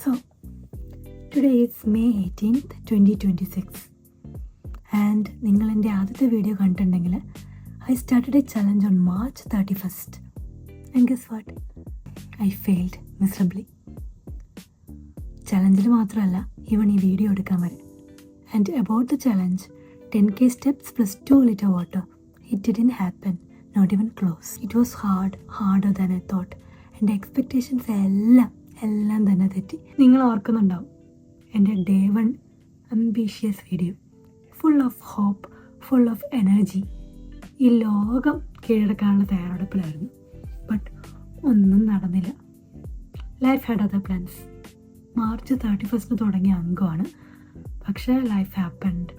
So, today is May 18th, 2026 and നിങ്ങൾ എൻ്റെ ആദ്യത്തെ വീഡിയോ കണ്ടിട്ടുണ്ടെങ്കിൽ I started a challenge on March 31st and guess what? I failed miserably. ചലഞ്ചിൽ മാത്രമല്ല even ഈ video എടുക്കാൻ വരെ. And about the challenge, 10k steps plus 2 liter water. It didn't happen, not even close. It was harder than I thought. എൻ്റെ expectations എല്ലാം തന്നെ തെറ്റി. നിങ്ങൾ ഓർക്കുന്നുണ്ടാവും എൻ്റെ day 1 ambitious video, full of hope, full of energy. ഈ ലോകം കീഴടക്കാനുള്ള തയ്യാറെടുപ്പിലായിരുന്നു. ബട്ട് ഒന്നും നടന്നില്ല. Life had other plans. March 31st തുടങ്ങിയ അംഗമാണ്, പക്ഷേ ലൈഫ് ഹാപ്പൻഡ്.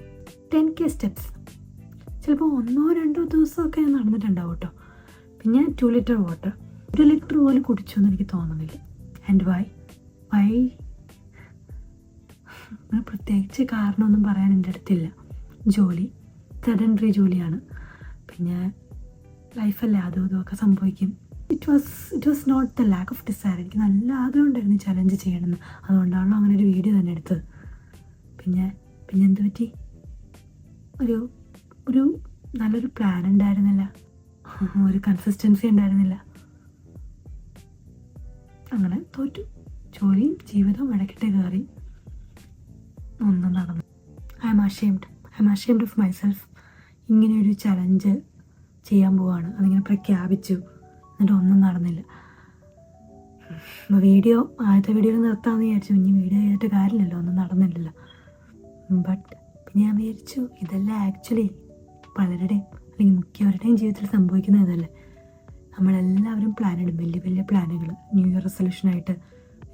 10k സ്റ്റെപ്സ് ചിലപ്പോൾ 1-2 ദിവസമൊക്കെ നടന്നിട്ടുണ്ടാവും കേട്ടോ. പിന്നെ 2 ലിറ്റർ വാട്ടർ, 1 ലിറ്റർ പോലും കുടിച്ചു എന്ന് എനിക്ക് തോന്നുന്നില്ല. ആൻഡ് വൈ പ്രത്യേകിച്ച് കാരണമൊന്നും പറയാൻ എൻ്റെ അടുത്തില്ല. ജോലി സെഡൻഡറി ജോലിയാണ്, പിന്നെ ലൈഫല്ലേ, അതും ഇതുമൊക്കെ സംഭവിക്കും. It was not the lack of desire. എനിക്ക് നല്ല ആഗ്രഹം ഉണ്ടായിരുന്നു ചലഞ്ച് ചെയ്യണമെന്ന്. അതുകൊണ്ടാണല്ലോ അങ്ങനെ ഒരു വീഡിയോ തന്നെ എടുത്തത്. പിന്നെ എന്ത് പറ്റി? ഒരു നല്ലൊരു പ്ലാൻ ഉണ്ടായിരുന്നില്ല, ഒരു കൺസിസ്റ്റൻസി ഉണ്ടായിരുന്നില്ല. അങ്ങനെ തോറ്റു. ജോലിയും ജീവിതവും ഇടയ്ക്കിട്ട് കയറി, ഒന്നും നടന്നു. I M ashamed of myself. ഇങ്ങനെയൊരു ചലഞ്ച് ചെയ്യാൻ പോവാണ്, അതിങ്ങനെ പ്രഖ്യാപിച്ചു, എന്നിട്ട് ഒന്നും നടന്നില്ല. ആദ്യത്തെ വീഡിയോയിൽ നിർത്താമെന്ന് വിചാരിച്ചു. ഇനി വീഡിയോ ചെയ്തിട്ട് കാര്യമില്ലല്ലോ, ഒന്നും നടന്നില്ലല്ലോ. ബട്ട് പിന്നെ ഞാൻ വിചാരിച്ചു, ഇതെല്ലാം ആക്ച്വലി പലരുടെയും അല്ലെങ്കിൽ മിക്കവരുടെയും ജീവിതത്തിൽ സംഭവിക്കുന്ന ഇതല്ലേ. നമ്മളെല്ലാവരും പ്ലാൻ ഇടും, വലിയ പ്ലാനുകൾ. ന്യൂ ഇയർ റെസൊല്യൂഷനായിട്ട്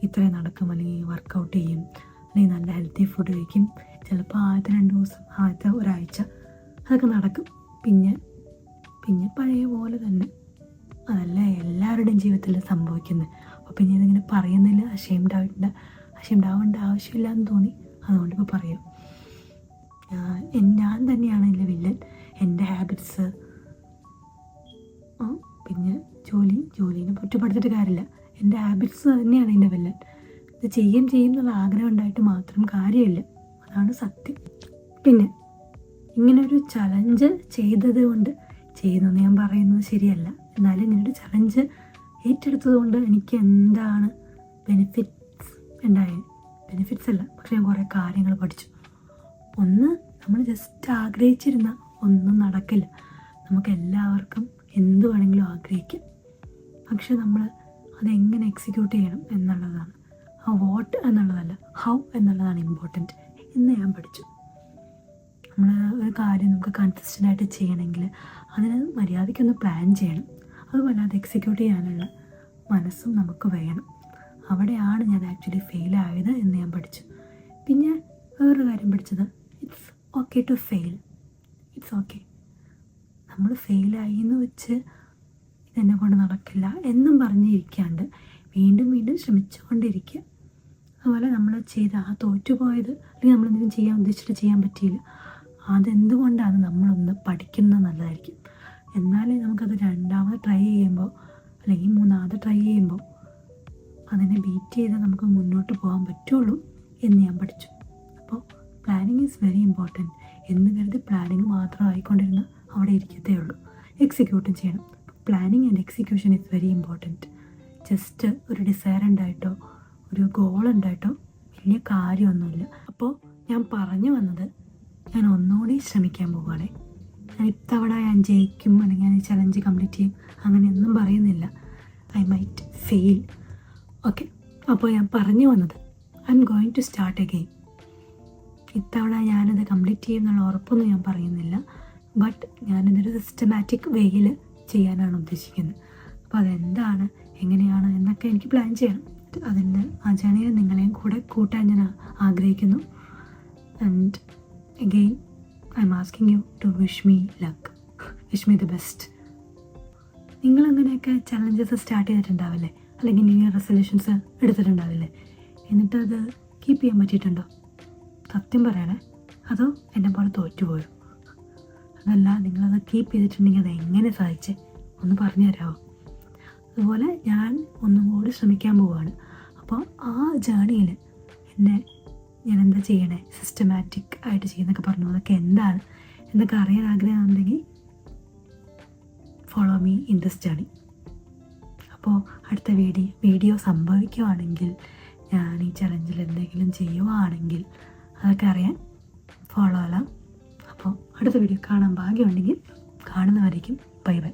ഇത്രയും നടക്കും, അല്ലെങ്കിൽ വർക്കൗട്ട് ചെയ്യും, അല്ലെങ്കിൽ നല്ല ഹെൽത്തി ഫുഡ് കഴിക്കും. ചിലപ്പോൾ ആദ്യത്തെ 2 ദിവസം, ആദ്യത്തെ ഒരാഴ്ച അതൊക്കെ നടക്കും. പിന്നെ പഴയ പോലെ തന്നെ. അതല്ല എല്ലാവരുടെയും ജീവിതത്തിൽ സംഭവിക്കുന്നത്. അപ്പോൾ പിന്നെ ഇതിങ്ങനെ പറയുന്നില്ല, അഷെയിംഡ് ആവേണ്ട ആവശ്യമില്ല എന്ന് തോന്നി. അതുകൊണ്ട് ഇപ്പോൾ പറയും, ഞാൻ തന്നെയാണ് എൻ്റെ വില്ലൻ. എൻ്റെ ഹാബിറ്റ്സ്, പിന്നെ ജോലീനെ കുറ്റപ്പെടുത്തിയിട്ട് കാര്യമില്ല. എൻ്റെ ഹാബിറ്റ്സ് തന്നെയാണ് എൻ്റെ വില്ലൻ. ഇത് ചെയ്യും എന്നുള്ള ആഗ്രഹം ഉണ്ടായിട്ട് മാത്രം കാര്യമില്ല, അതാണ് സത്യം. പിന്നെ ഇങ്ങനൊരു ചലഞ്ച് ചെയ്തത് കൊണ്ട്, ചെയ്യുന്നെന്ന് ഞാൻ പറയുന്നത് ശരിയല്ല, എന്നാലും ഇങ്ങനൊരു ചലഞ്ച് ഏറ്റെടുത്തത് കൊണ്ട് എനിക്ക് എന്താണ് ബെനിഫിറ്റ്സ് ഉണ്ടായത്? ബെനിഫിറ്റ്സ് അല്ല, പക്ഷെ ഞാൻ കുറേ കാര്യങ്ങൾ പഠിച്ചു. ഒന്ന്, നമ്മൾ ജസ്റ്റ് ആഗ്രഹിച്ചിരുന്ന ഒന്നും നടക്കില്ല. നമുക്ക് എല്ലാവർക്കും എന്ത് വേണമെങ്കിലും ആഗ്രഹിക്കാം, പക്ഷെ നമ്മൾ അതെങ്ങനെ എക്സിക്യൂട്ട് ചെയ്യണം എന്നുള്ളതാണ്. ആ വാട്ട് എന്നുള്ളതല്ല, ഹൗ എന്നുള്ളതാണ് ഇമ്പോർട്ടൻറ്റ് എന്ന് ഞാൻ പഠിച്ചു. നമ്മൾ ഒരു കാര്യം നമുക്ക് കൺസിസ്റ്റൻ്റായിട്ട് ചെയ്യണമെങ്കിൽ അതിന് മര്യാദയ്ക്കൊന്ന് പ്ലാൻ ചെയ്യണം. അതുപോലെ അത് എക്സിക്യൂട്ട് ചെയ്യാനുള്ള മനസ്സും നമുക്ക് വേണം. അവിടെയാണ് ഞാൻ ആക്ച്വലി ഫെയിലായത് എന്ന് ഞാൻ പഠിച്ചു. പിന്നെ വേറൊരു കാര്യം പഠിച്ചത്, it's okay to fail. It's okay. നമ്മൾ ഫെയിലായി എന്ന് വെച്ച് ഇതെന്നെ കൊണ്ട് നടക്കില്ല എന്നും പറഞ്ഞിരിക്കാണ്ട് വീണ്ടും ശ്രമിച്ചുകൊണ്ടിരിക്കുക. അതുപോലെ നമ്മൾ ചെയ്ത തോറ്റുപോയത്, അല്ലെങ്കിൽ നമ്മളെന്തെങ്കിലും ചെയ്യാൻ ഉദ്ദേശിച്ചിട്ട് ചെയ്യാൻ പറ്റിയില്ല, അതെന്തുകൊണ്ടാണ് നമ്മളൊന്ന് പഠിക്കുന്നത് നല്ലതായിരിക്കും. എന്നാലേ നമുക്കത് 2ാമത് ട്രൈ ചെയ്യുമ്പോൾ അല്ലെങ്കിൽ 3ാമത് ട്രൈ ചെയ്യുമ്പോൾ അതിനെ ബീറ്റ് ചെയ്ത് നമുക്ക് മുന്നോട്ട് പോകാൻ പറ്റുള്ളൂ എന്ന് ഞാൻ പഠിച്ചു. അപ്പോൾ പ്ലാനിങ് ഈസ് വെരി ഇമ്പോർട്ടൻറ്റ് എന്ന് കരുതി പ്ലാനിങ് മാത്രം ആയിക്കൊണ്ടിരുന്ന അവിടെ ഇരിക്കത്തേ ഉള്ളൂ. എക്സിക്യൂട്ടും ചെയ്യണം. Planning and execution is very important. Just ഒരു ഡിസയർ ഉണ്ടായിട്ടോ ഒരു ഗോൾ ഉണ്ടായിട്ടോ വലിയ കാര്യമൊന്നുമില്ല. അപ്പോൾ ഞാൻ പറഞ്ഞു വന്നത്, ഞാൻ ഒന്നുകൂടി ശ്രമിക്കാൻ പോവുകയാണെ. ഞാൻ ഇത്തവണ ഞാൻ ജയിക്കും അല്ലെങ്കിൽ ഞാൻ ഈ ചലഞ്ച് കംപ്ലീറ്റ് ചെയ്യും അങ്ങനെയൊന്നും പറയുന്നില്ല. I might fail. ഓക്കെ, അപ്പോൾ ഞാൻ പറഞ്ഞു വന്നത്, I'm going to start again. ഇത്തവണ ഞാനത് കംപ്ലീറ്റ് ചെയ്യും എന്നുള്ള ഉറപ്പൊന്നും ഞാൻ പറയുന്നില്ല. ബട്ട് ഞാനിതൊരു സിസ്റ്റമാറ്റിക് വേയിൽ ചെയ്യാനാണ് ഉദ്ദേശിക്കുന്നത്. അപ്പോൾ അതെന്താണ്, എങ്ങനെയാണ് എന്നൊക്കെ എനിക്ക് പ്ലാൻ ചെയ്യണം. അതിൻ്റെ ആ ജേണിയിൽ നിങ്ങളെയും കൂടെ കൂട്ടാൻ ഞാൻ ആഗ്രഹിക്കുന്നു. And again I am asking you to wish me luck, wish me the best. നിങ്ങളങ്ങനെയൊക്കെ ചലഞ്ചസ് സ്റ്റാർട്ട് ചെയ്തിട്ടുണ്ടാവില്ലേ, അല്ലെങ്കിൽ ന്യൂ ഇയർ റെസൊല്യൂഷൻസ് എടുത്തിട്ടുണ്ടാവില്ലേ, എന്നിട്ട് അത് കീപ്പ് ചെയ്യാൻ പറ്റിയിട്ടുണ്ടോ? സത്യം പറയണേ, അതോ എന്നെ പോലെ തോറ്റുപോയോ? അതല്ല, നിങ്ങളത് കീപ്പ് ചെയ്തിട്ടുണ്ടെങ്കിൽ അത് എങ്ങനെ സാധിച്ചേ ഒന്ന് പറഞ്ഞു തരാമോ? അതുപോലെ ഞാൻ ഒന്നും കൂടി ശ്രമിക്കാൻ പോവുകയാണ്. അപ്പോൾ ആ ജേണിയിൽ എന്നെ ഞാൻ എന്താ ചെയ്യണേ, സിസ്റ്റമാറ്റിക് ആയിട്ട് ചെയ്യുന്നൊക്കെ പറഞ്ഞു. അതൊക്കെ എന്താണ് എന്നൊക്കെ അറിയാൻ ആഗ്രഹമുണ്ടെങ്കിൽ follow me in this journey. അപ്പോൾ അടുത്ത വീഡിയോ സംഭവിക്കുകയാണെങ്കിൽ, ഞാൻ ഈ ചലഞ്ചിൽ എന്തെങ്കിലും ചെയ്യുവാണെങ്കിൽ അതൊക്കെ അറിയാൻ ഫോളോ ചെയ്യാം. അപ്പോൾ അടുത്ത വീഡിയോ കാണാൻ ഭാഗ്യമുണ്ടെങ്കിൽ കാണുന്നവരേക്കും ബൈ ബൈ.